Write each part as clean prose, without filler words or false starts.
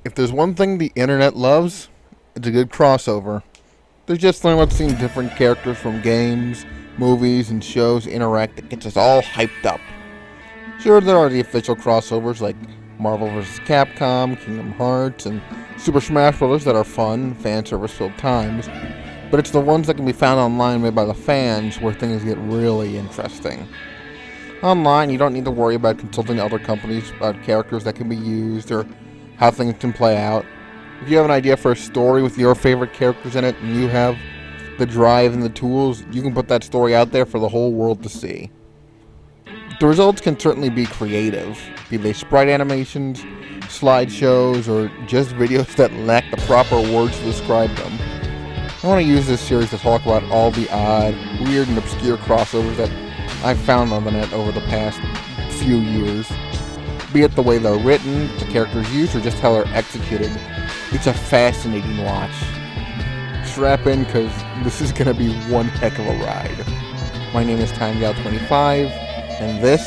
If there's one thing the internet loves, it's a good crossover. There's just something about seeing different characters from games, movies, and shows interact that gets us all hyped up. Sure, there are the official crossovers like Marvel vs. Capcom, Kingdom Hearts, and Super Smash Bros. That are fun, fan service filled times, but it's the ones that can be found online made by the fans where things get really interesting. Online, you don't need to worry about consulting other companies about characters that can be used or how things can play out. If you have an idea for a story with your favorite characters in it and you have the drive and the tools, you can put that story out there for the whole world to see. The results can certainly be creative, be they sprite animations, slideshows, or just videos that lack the proper words to describe them. I want to use this series to talk about all the odd, weird, and obscure crossovers that I've found on the net over the past few years. Be it the way they're written, the characters used, or just how they're executed, it's a fascinating watch. Strap in, because this is going to be one heck of a ride. My name is TimeGal25, and this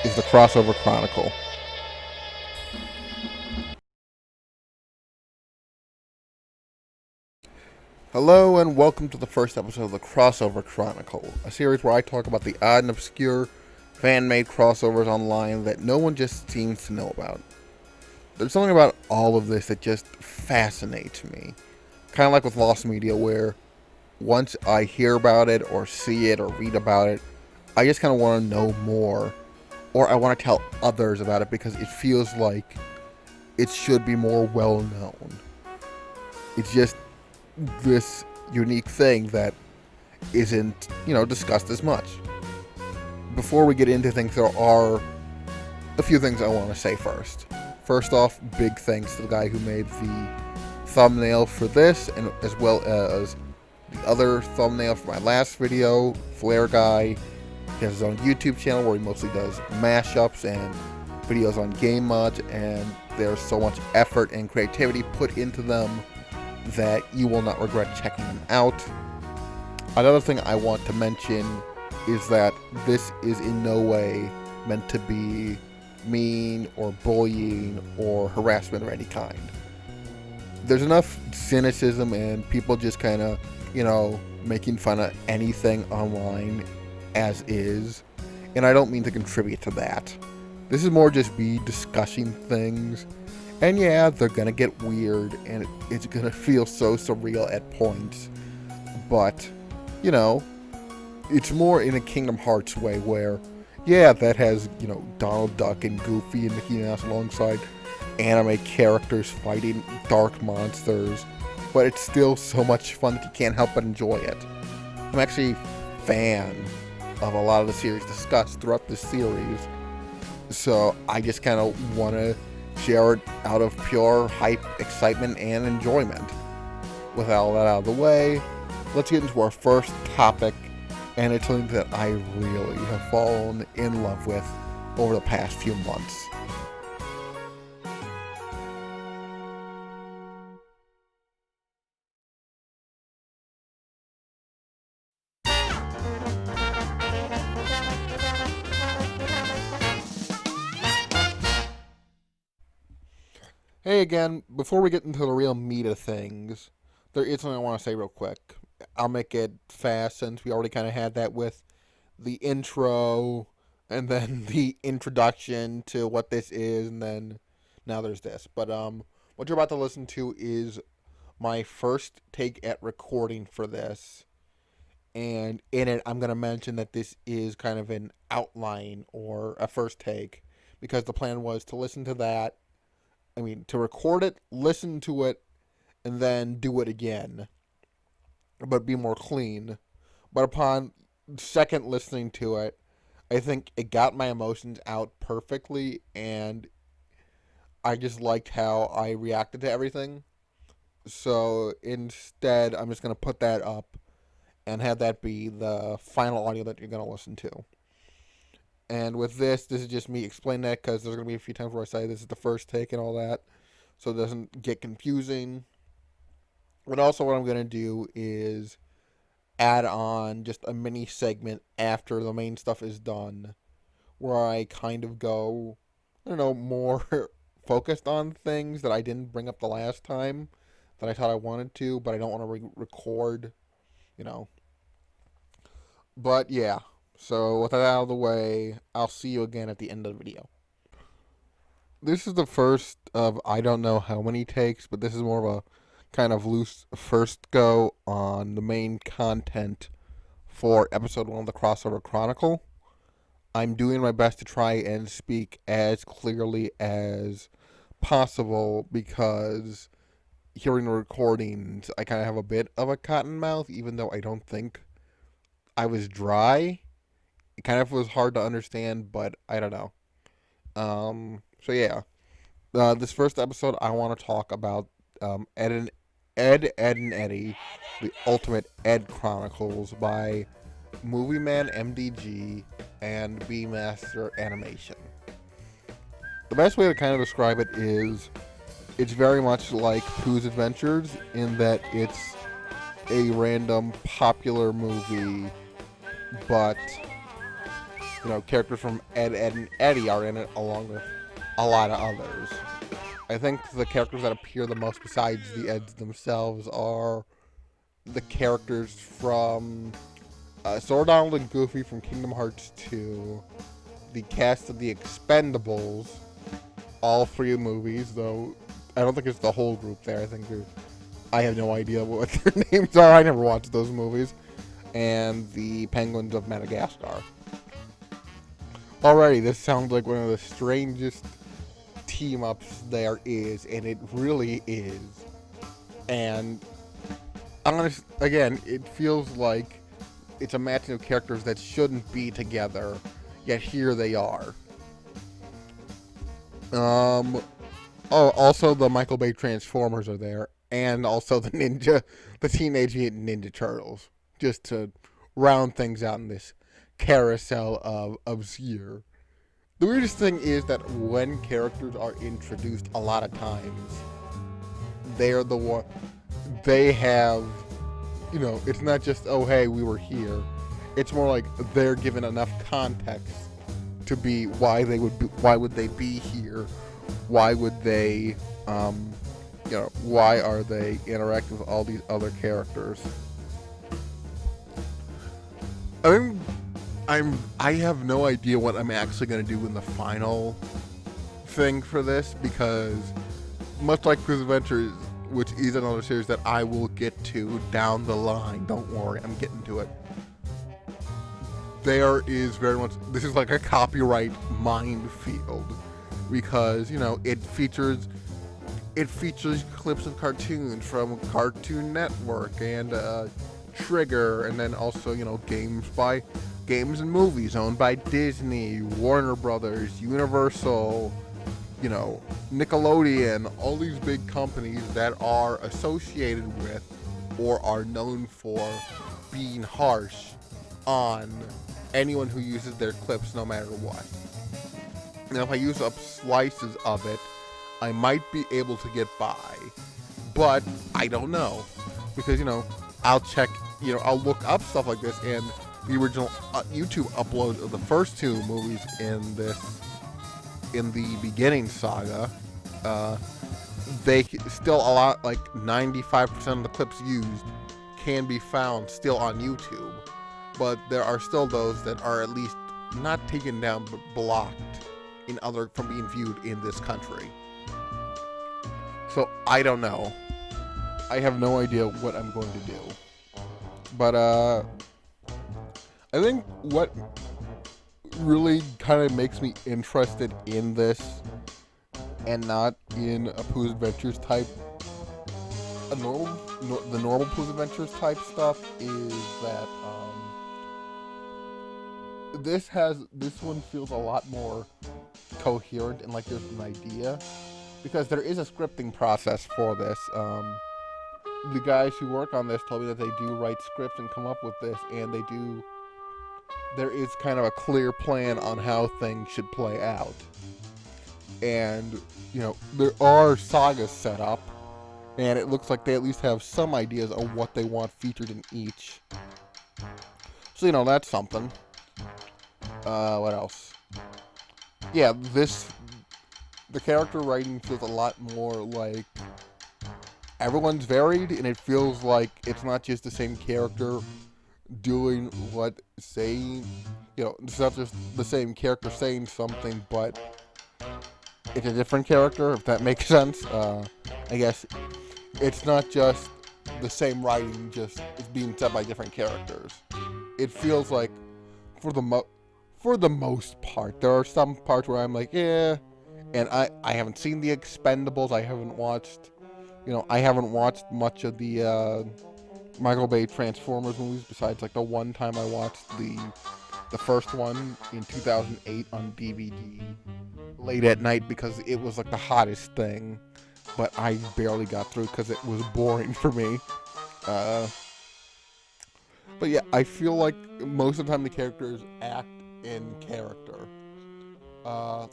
is the Crossover Chronicle. Hello, and welcome to the first episode of the Crossover Chronicle, a series where I talk about the odd and obscure fan-made crossovers online that no one just seems to know about. There's something about all of this that just fascinates me. Kind of like with Lost Media, where once I hear about it, or see it, or read about it, I just kind of want to know more. Or I want to tell others about it because it feels like it should be more well known. It's just this unique thing that isn't, discussed as much. Before we get into things, there are a few things I want to say first. First off, big thanks to the guy who made the thumbnail for this, and as well as the other thumbnail for my last video, Flare Guy. He has his own YouTube channel where he mostly does mashups and videos on game mods, and there's so much effort and creativity put into them that you will not regret checking them out. Another thing I want to mention is that this is in no way meant to be mean or bullying or harassment of any kind. There's enough cynicism and people just kind of, making fun of anything online as is, and I don't mean to contribute to that. This is more just me discussing things, and yeah, they're gonna get weird, and it's gonna feel so surreal at points, but, it's more in a Kingdom Hearts way where, yeah, that has, Donald Duck and Goofy and Mickey Mouse alongside anime characters fighting dark monsters, but it's still so much fun that you can't help but enjoy it. I'm actually a fan of a lot of the series discussed throughout this series, so I just kind of want to share it out of pure hype, excitement, and enjoyment. With all that out of the way, let's get into our first topic, and it's something that I really have fallen in love with over the past few months. Hey again, before we get into the real meat of things, there is something I want to say real quick. I'll make it fast since we already kind of had that with the intro and then the introduction to what this is, and then now there's this. But what you're about to listen to is my first take at recording for this, and in it I'm going to mention that this is kind of an outline or a first take, because the plan was to listen to that, to record it, listen to it, and then do it again, but be more clean. But upon second listening to it, I think it got my emotions out perfectly, and I just liked how I reacted to everything. So instead, I'm just going to put that up and have that be the final audio that you're going to listen to. And with this is just me explaining that, because there's going to be a few times where I say this is the first take and all that, so it doesn't get confusing. But also what I'm going to do is add on just a mini segment after the main stuff is done, where I kind of go, more focused on things that I didn't bring up the last time that I thought I wanted to, but I don't want to record, you know. But yeah, so with that out of the way, I'll see you again at the end of the video. This is the first of I don't know how many takes, but this is more of a kind of loose first go on the main content for episode 1 of the Crossover Chronicle. I'm doing my best to try and speak as clearly as possible because hearing the recordings, I kind of have a bit of a cotton mouth, even though I don't think I was dry. It kind of was hard to understand, but I don't know. So yeah, this first episode, I want to talk about Ed, Ed, and Eddy, the Ultimate Ed-Chronicles by Movieman MDG and B-Master Animation. The best way to kind of describe it is it's very much like Pooh's Adventures in that it's a random popular movie, but characters from Ed, Ed, and Eddy are in it along with a lot of others. I think the characters that appear the most besides the Eds themselves are the characters from Sword Donald and Goofy from Kingdom Hearts 2, the cast of The Expendables, all 3 movies, though I don't think it's the whole group there. I have no idea what their names are. I never watched those movies. And the Penguins of Madagascar. Alrighty, this sounds like one of the strangest team-ups there is, and it really is. And again, it feels like it's a matching of characters that shouldn't be together, yet here they are. Also the Michael Bay Transformers are there, and also the Teenage Mutant Ninja Turtles, just to round things out in this carousel of obscure. The weirdest thing is that when characters are introduced, a lot of times they're the one. They have, it's not just hey we were here. It's more like they're given enough context to be why would they be here? Why would they, why are they interacting with all these other characters? I have no idea what I'm actually going to do in the final thing for this, because much like Pooh's Adventures, which is another series that I will get to down the line, don't worry, I'm getting to it. There is very much, this is like a copyright minefield, because it features clips of cartoons from Cartoon Network and Trigger, and then also games and movies owned by Disney, Warner Brothers, Universal, Nickelodeon, all these big companies that are associated with or are known for being harsh on anyone who uses their clips no matter what. Now, if I use up slices of it, I might be able to get by, but I don't know, because I'll check, I'll look up stuff like this, and the original YouTube upload of the first 2 movies in the beginning saga, they still a lot, like 95% of the clips used can be found still on YouTube, but there are still those that are at least not taken down but blocked from being viewed in this country. So I don't know. I have no idea what I'm going to do. But I think what really kind of makes me interested in this and not in a Pooh's Adventures type, the normal Pooh's Adventures type stuff, is that this one feels a lot more coherent and like there's an idea, because there is a scripting process for this. The guys who work on this told me that they do write scripts and come up with this, and there is kind of a clear plan on how things should play out. And, there are sagas set up, and it looks like they at least have some ideas of what they want featured in each. So, that's something. What else? Yeah, the character writing feels a lot more like everyone's varied, and it feels like it's not just the same character doing what saying, it's not just the same character saying something, but it's a different character, if that makes sense. I guess it's not just the same writing, just it's being said by different characters. It feels like, for the most part, there are some parts where I'm like, yeah, and I haven't seen the Expendables. I haven't watched much of the Michael Bay Transformers movies, besides like the one time I watched the first one in 2008 on DVD late at night because it was like the hottest thing, but I barely got through because it was boring for me. But yeah, I feel like most of the time the characters act in character. I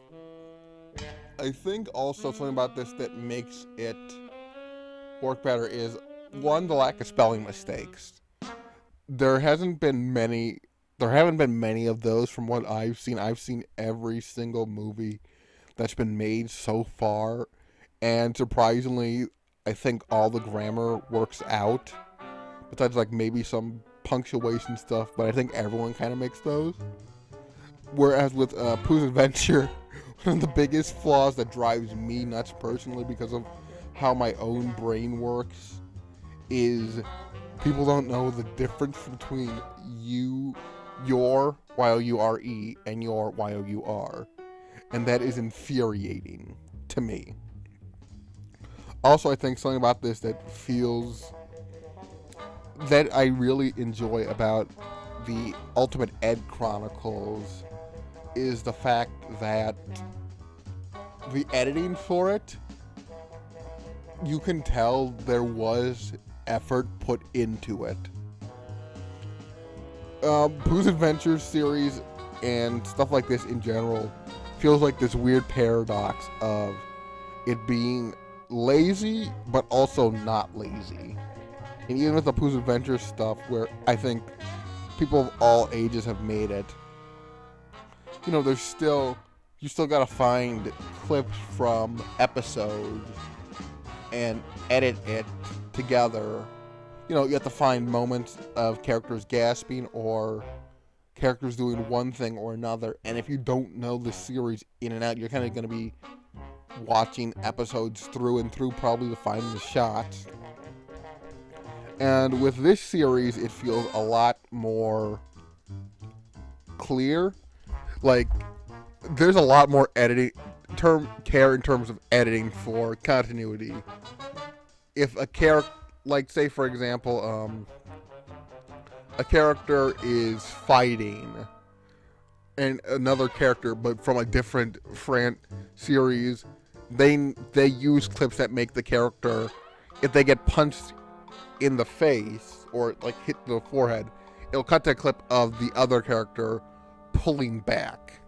think also something about this that makes it work better is, one, the lack of spelling mistakes. There haven't been many of those from what I've seen. I've seen every single movie that's been made so far, and surprisingly, I think all the grammar works out. Besides, like, maybe some punctuation stuff, but I think everyone kind of makes those. Whereas with Pooh's Adventure, one of the biggest flaws that drives me nuts personally because of how my own brain works is people don't know the difference between your, Y-O-U-R-E, and your, Y-O-U-R. And that is infuriating to me. Also, I think something about this that I really enjoy about the Ultimate Ed-Chronicles is the fact that the editing for it, you can tell there was effort put into it. Pooh's Adventures series and stuff like this in general feels like this weird paradox of it being lazy but also not lazy. And even with the Pooh's Adventures stuff, where I think people of all ages have made it, you still gotta find clips from episodes and edit it together. You have to find moments of characters gasping or characters doing one thing or another. And if you don't know the series in and out, you're kind of going to be watching episodes through and through probably to find the shots. And with this series, it feels a lot more clear. Like, there's a lot more care in terms of editing for continuity. If a character, like, say for example, a character is fighting and another character, but from a different series, they use clips that make the character, if they get punched in the face or like hit the forehead, it'll cut to a clip of the other character pulling back.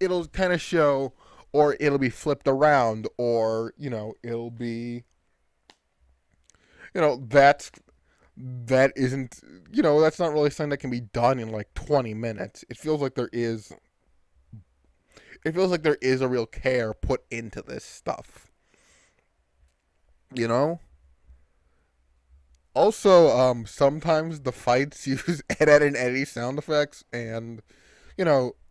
It'll kind of show, or it'll be flipped around, or it'll be, that isn't, that's not really something that can be done in like 20 minutes. It feels like there is a real care put into this stuff. Also, sometimes the fights use Ed and Eddy sound effects, and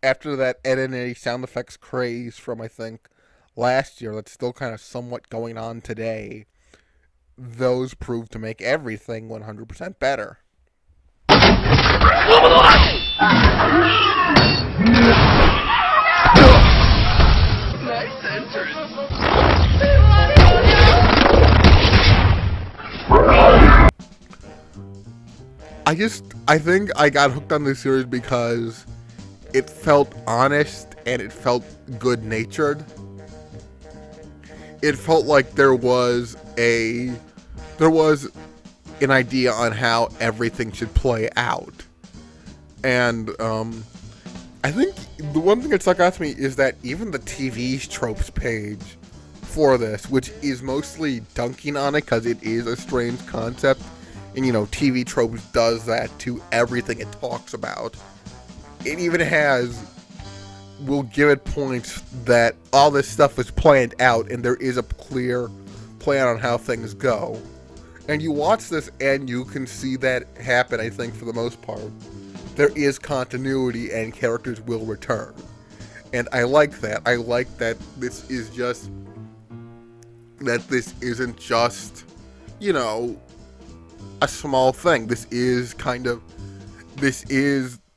after that Ed and Eddy sound effects craze from, I think, last year, that's still kind of somewhat going on today, those prove to make everything 100% better. Nice entrance. I think I got hooked on this series because it felt honest and it felt good-natured. It felt like there was an idea on how everything should play out. And I think the one thing that stuck out to me is that even the TV tropes page for this, which is mostly dunking on it because it is a strange concept, and TV tropes does that to everything it talks about. It even will give it points that all this stuff is planned out and there is a clear plan on how things go. And you watch this and you can see that happen, I think, for the most part. There is continuity and characters will return. And I like that. I like that this isn't just, a small thing. This is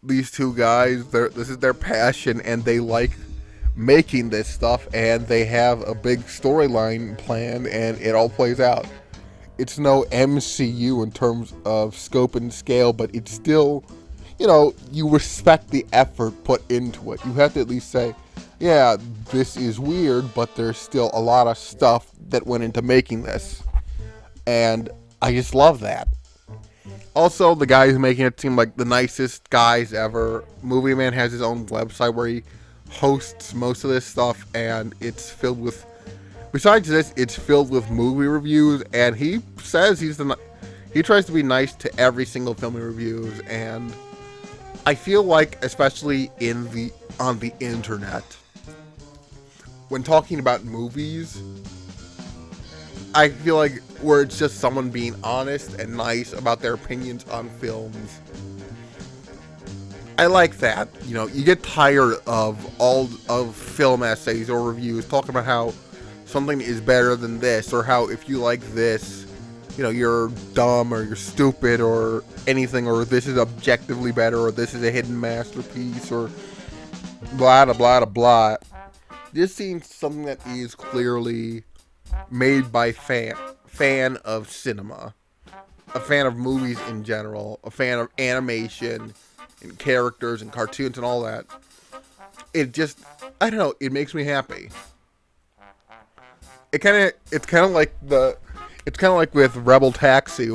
these two guys, this is their passion, and they like making this stuff, and they have a big storyline planned, and it all plays out. It's no MCU in terms of scope and scale, but it's still, you respect the effort put into it. You have to at least say, yeah, this is weird, but there's still a lot of stuff that went into making this. And I just love that. Also, the guy who's making it seem like the nicest guys ever. Movieman has his own website where he hosts most of this stuff, and it's filled with, besides this, it's filled with movie reviews, and he says he tries to be nice to every single film he reviews, and I feel like, especially on the internet, when talking about movies, I feel like where it's just someone being honest and nice about their opinions on films. I like that. You get tired of all of film essays or reviews talking about how something is better than this, or how if you like this, you're dumb or you're stupid or anything, or this is objectively better, or this is a hidden masterpiece, or blah blah blah blah. This seems something that is clearly made by fan of cinema, a fan of movies in general, a fan of animation and characters and cartoons and all that. It just, I don't know, it makes me happy. It's kind of like with Rebel Taxi,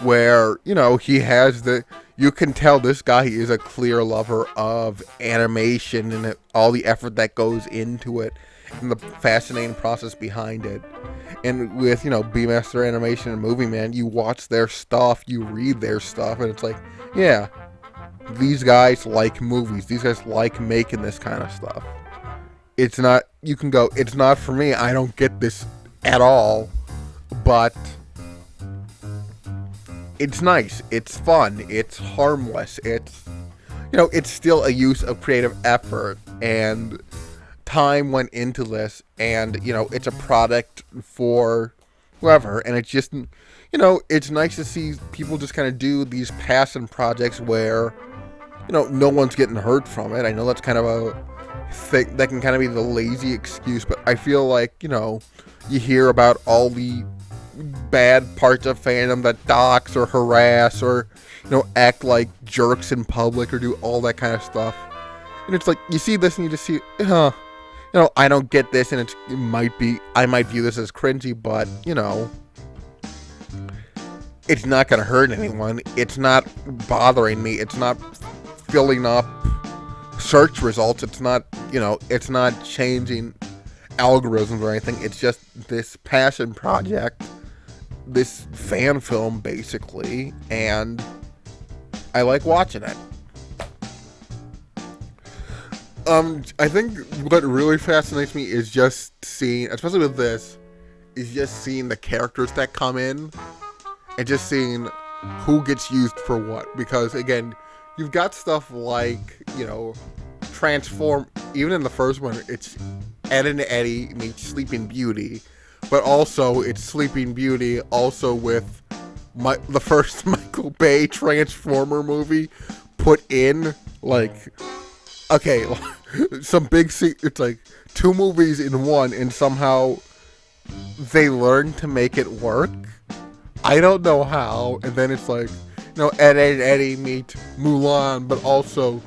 where you can tell this guy is a clear lover of animation and all the effort that goes into it and the fascinating process behind it. And with, B-Master Animation and Movieman, you watch their stuff, you read their stuff, and it's like, yeah, these guys like movies. These guys like making this kind of stuff. It's not for me. I don't get this at all. But it's nice. It's fun. It's harmless. It's still a use of creative effort, and time went into this, and it's a product for whoever, and it's just it's nice to see people just kind of do these passion projects where no one's getting hurt from it. I know that's kind of a thing that can kind of be the lazy excuse, but I feel like you hear about all the bad parts of fandom that dox or harass or act like jerks in public or do all that kind of stuff, and it's like you see this and you just see I don't get this, and I might view this as cringy, but, it's not going to hurt anyone. It's not bothering me. It's not filling up search results. It's not, it's not changing algorithms or anything. It's just this passion project, this fan film, basically, and I like watching it. I think what really fascinates me is just seeing, especially with this, is just seeing the characters that come in and just seeing who gets used for what. Because, again, you've got stuff like, Transform, even in the first one, it's Ed and Eddy meet Sleeping Beauty, but also it's Sleeping Beauty also with the first Michael Bay Transformer movie put in, okay, some big it's like two movies in one, and somehow they learned to make it work. I don't know how. And then it's like, Ed and Eddy meet Mulan, but also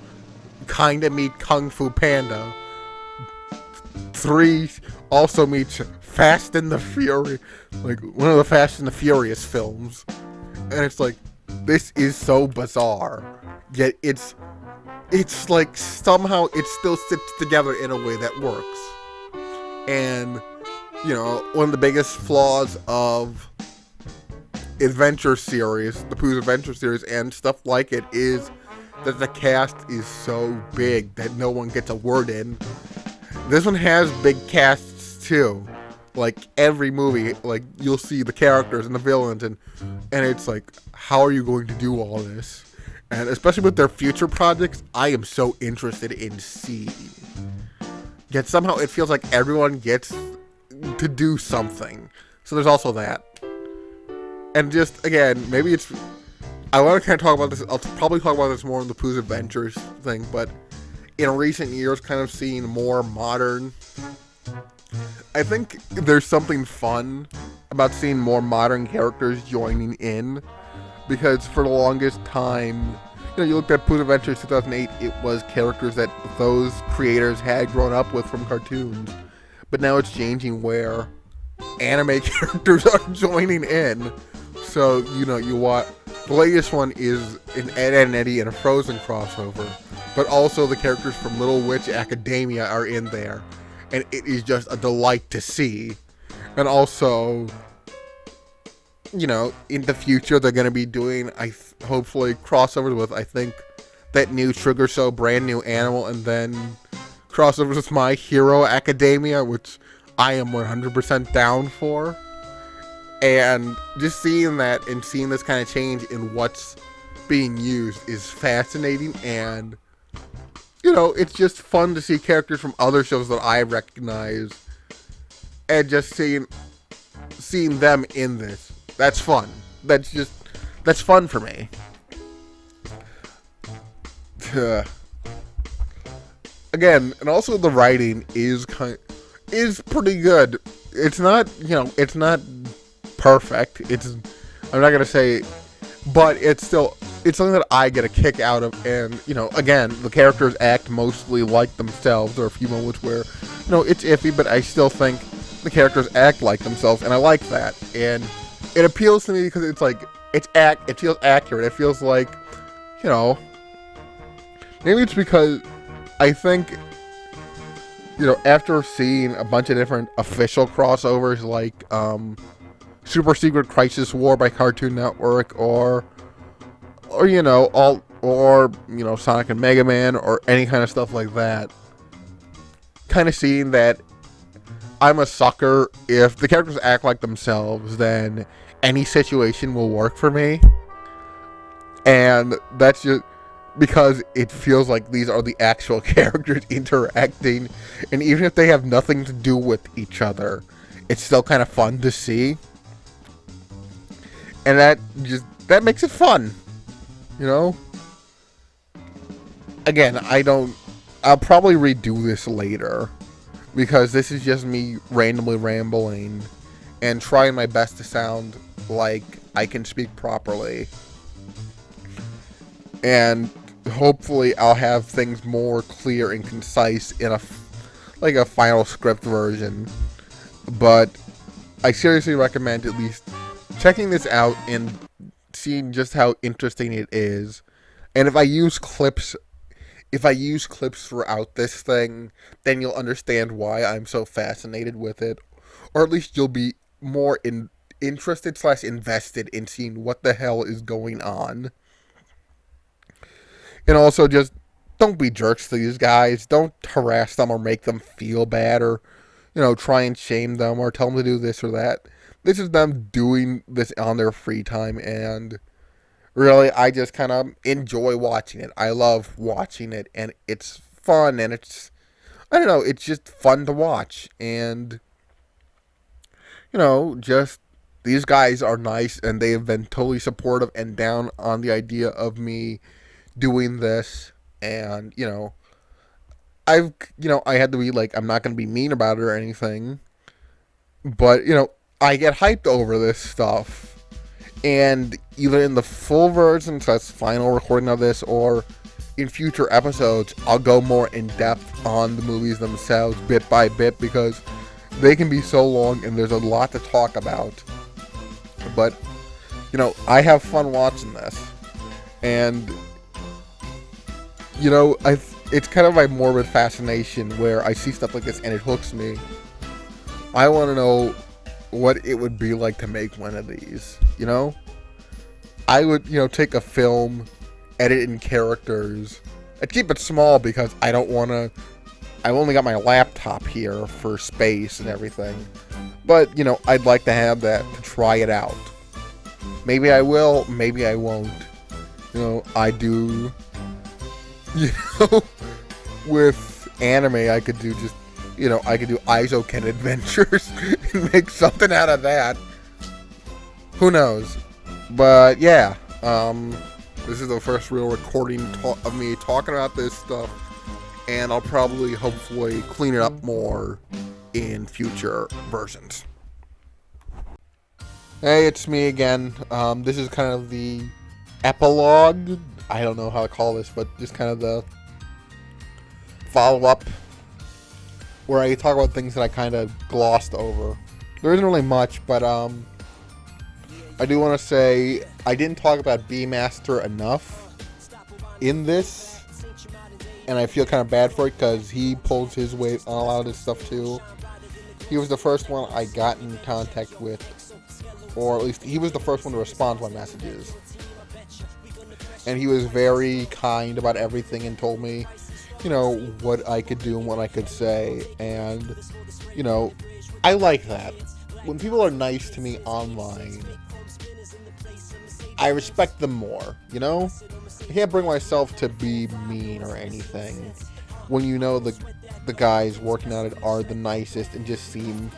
kind of meet Kung Fu Panda. 3 also meets Fast and the Fury, like one of the Fast and the Furious films. And it's like, this is so bizarre. yet it's like somehow it still sits together in a way that works. And, you know, one of the biggest flaws of adventure series, the Pooh's Adventure series and stuff like it, is that the cast is so big that no one gets a word in. This one has big casts too. Like every movie, like you'll see the characters and the villains, and it's like, how are you going to do all this? And especially with their future projects, I am so interested in seeing. Yet somehow it feels like everyone gets to do something. So there's also that. And just, again, maybe it's... I want to kind of talk about this. I'll probably talk about this more in the Pooh's Adventures thing, but in recent years, kind of seeing more modern... I think there's something fun about seeing more modern characters joining in, because for the longest time, you know, you looked at Pooh's Adventures 2008, it was characters that those creators had grown up with from cartoons, but now it's changing where anime characters are joining in. So, you know, the latest one is an Ed, and Eddy and a Frozen crossover, but also the characters from Little Witch Academia are in there, and it is just a delight to see. And also, you know, in the future they're going to be doing, hopefully, crossovers with, I think, that new Trigger Show, Brand New Animal, and then crossovers with My Hero Academia, which I am 100% down for. And just seeing that and seeing this kind of change in what's being used is fascinating, and, you know, it's just fun to see characters from other shows that I recognize, and just seeing them in this. That's fun. That's fun for me. Again, and also the writing is pretty good. It's not, you know, it's not perfect. I'm not gonna say, but it's something that I get a kick out of. And, you know, again, the characters act mostly like themselves. There are a few moments where, you know, it's iffy, but I still think the characters act like themselves, and I like that. And it appeals to me because it's like, it feels accurate. It feels like, you know, maybe it's because I think, you know, after seeing a bunch of different official crossovers like Super Secret Crisis War by Cartoon Network, or you know, you know, Sonic and Mega Man, or any kind of stuff like that, kind of seeing that I'm a sucker. If the characters act like themselves, then any situation will work for me. And that's just because it feels like these are the actual characters interacting, and even if they have nothing to do with each other, it's still kind of fun to see. And that makes it fun, you know? Again, I'll probably redo this later, because this is just me randomly rambling and trying my best to sound like I can speak properly. And hopefully I'll have things more clear and concise in a final script version. But I seriously recommend at least checking this out and seeing just how interesting it is. And if I use clips throughout this thing, then you'll understand why I'm so fascinated with it. Or at least you'll be more interested / invested in seeing what the hell is going on. And also, just don't be jerks to these guys. Don't harass them or make them feel bad, or, you know, try and shame them or tell them to do this or that. This is them doing this on their free time, and really, I just kind of enjoy watching it. I love watching it, and it's fun, and it's just fun to watch. And, you know, just these guys are nice, and they have been totally supportive and down on the idea of me doing this. And, you know, I had to be like, I'm not going to be mean about it or anything, but, you know, I get hyped over this stuff, and either in the full version, so that's final recording of this, or in future episodes, I'll go more in depth on the movies themselves, bit by bit, because they can be so long and there's a lot to talk about. But, you know, I have fun watching this, and You know, it's kind of my morbid fascination where I see stuff like this and it hooks me. I want to know what it would be like to make one of these, you know? I would, take a film, edit in characters. I'd keep it small because I don't want to... I've only got my laptop here for space and everything. But, I'd like to have that to try it out. Maybe I will, maybe I won't. I do... with anime, I could do just... I could do Eizouken adventures and make something out of that. Who knows? But, yeah. This is the first real recording of me talking about this stuff. And I'll probably, hopefully, clean it up more in future versions. Hey, it's me again. This is kind of the epilogue. I don't know how to call this, but just kind of the follow-up where I talk about things that I kind of glossed over. There isn't really much, but I do want to say I didn't talk about B-Master enough in this. And I feel kind of bad for it because he pulls his weight on a lot of this stuff too. He was the first one I got in contact with, or at least he was the first one to respond to my messages. And he was very kind about everything and told me, what I could do and what I could say. And, I like that. When people are nice to me online, I respect them more, I can't bring myself to be mean or anything when the guys working on it are the nicest and just seem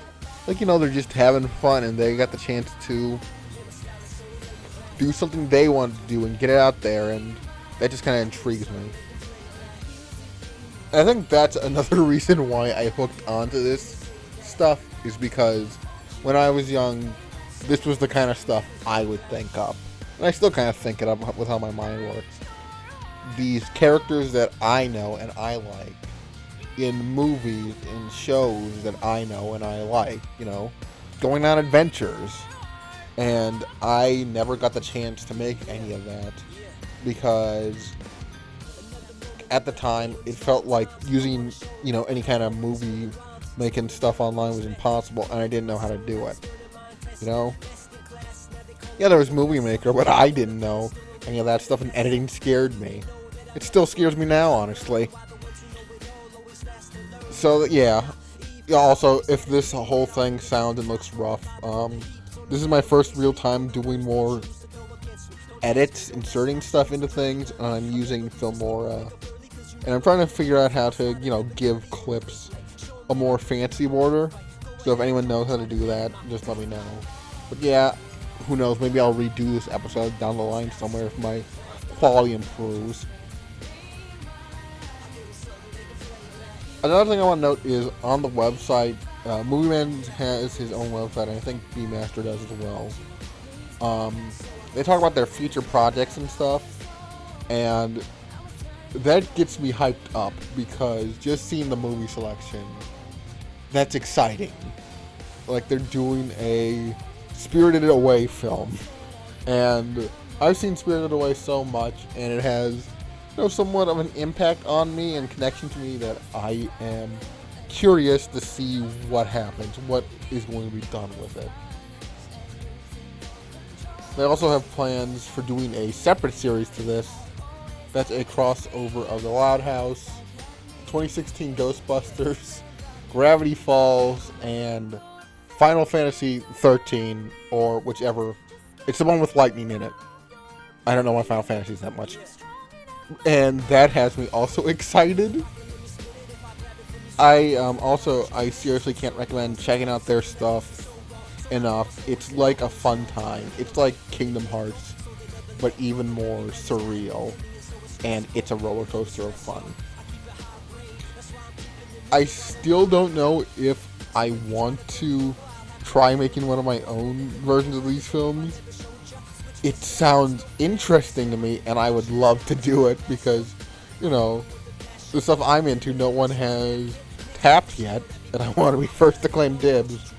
like, they're just having fun and they got the chance to do something they want to do and get it out there, and that just kind of intrigues me. And I think that's another reason why I hooked onto this stuff, is because when I was young, this was the kind of stuff I would think up. And I still kind of think it up with how my mind works. These characters that I know and I like in movies and shows that I know and I like, going on adventures. And I never got the chance to make any of that because at the time it felt like using, any kind of movie making stuff online was impossible, and I didn't know how to do it. Yeah, there was Movie Maker, but I didn't know any of that stuff, and editing scared me. It still scares me now, honestly. So, yeah. Also, if this whole thing sounds and looks rough, this is my first real time doing more edits, inserting stuff into things, and I'm using Filmora. And I'm trying to figure out how to, give clips a more fancy border. So if anyone knows how to do that, just let me know. But yeah, who knows, maybe I'll redo this episode down the line somewhere if my quality improves. Another thing I want to note is on the website, Movieman has his own website, and I think B-Master does as well. They talk about their future projects and stuff, and that gets me hyped up because just seeing the movie selection, that's exciting. Like, they're doing a Spirited Away film, and I've seen Spirited Away so much, and it has somewhat of an impact on me and connection to me that I am curious to see what happens, what is going to be done with it. They also have plans for doing a separate series to this. That's a crossover of The Loud House, 2016 Ghostbusters, Gravity Falls, and Final Fantasy 13, or whichever. It's the one with lightning in it. I don't know my Final Fantasies that much. And that has me also excited. I seriously can't recommend checking out their stuff enough. It's like a fun time. It's like Kingdom Hearts, but even more surreal. And it's a roller coaster of fun. I still don't know if I want to try making one of my own versions of these films. It sounds interesting to me, and I would love to do it because, the stuff I'm into, no one has tapped yet, and I want to be first to claim dibs.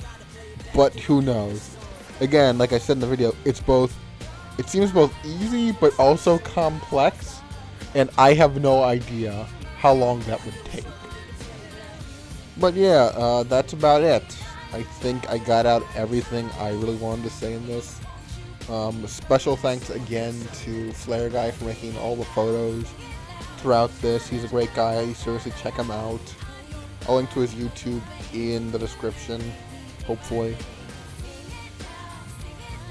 But who knows? Again, like I said in the video, it seems both easy but also complex, and I have no idea how long that would take. But yeah, that's about it. I think I got out everything I really wanted to say in this. Special thanks again to Flare Guy for making all the photos throughout this. He's a great guy. Seriously, check him out. I'll link to his YouTube in the description, hopefully.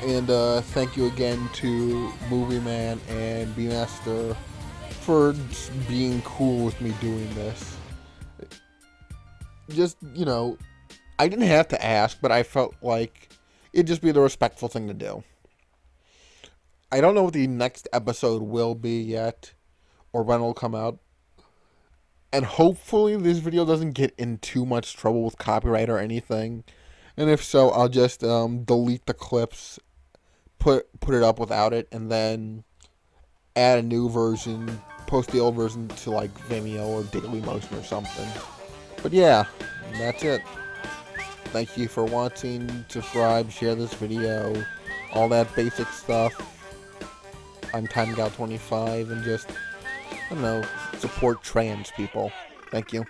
And thank you again to Movieman and B-Master for just being cool with me doing this. Just, you know, I didn't have to ask, but I felt like it'd just be the respectful thing to do. I don't know what the next episode will be yet, or when it'll come out. And hopefully this video doesn't get in too much trouble with copyright or anything. And if so, I'll just delete the clips, put it up without it, and then add a new version, post the old version to like Vimeo or Dailymotion or something. But yeah, that's it. Thank you for watching, subscribe, share this video, all that basic stuff. I'm TimeGal25 and just, I don't know, support trans people. Thank you.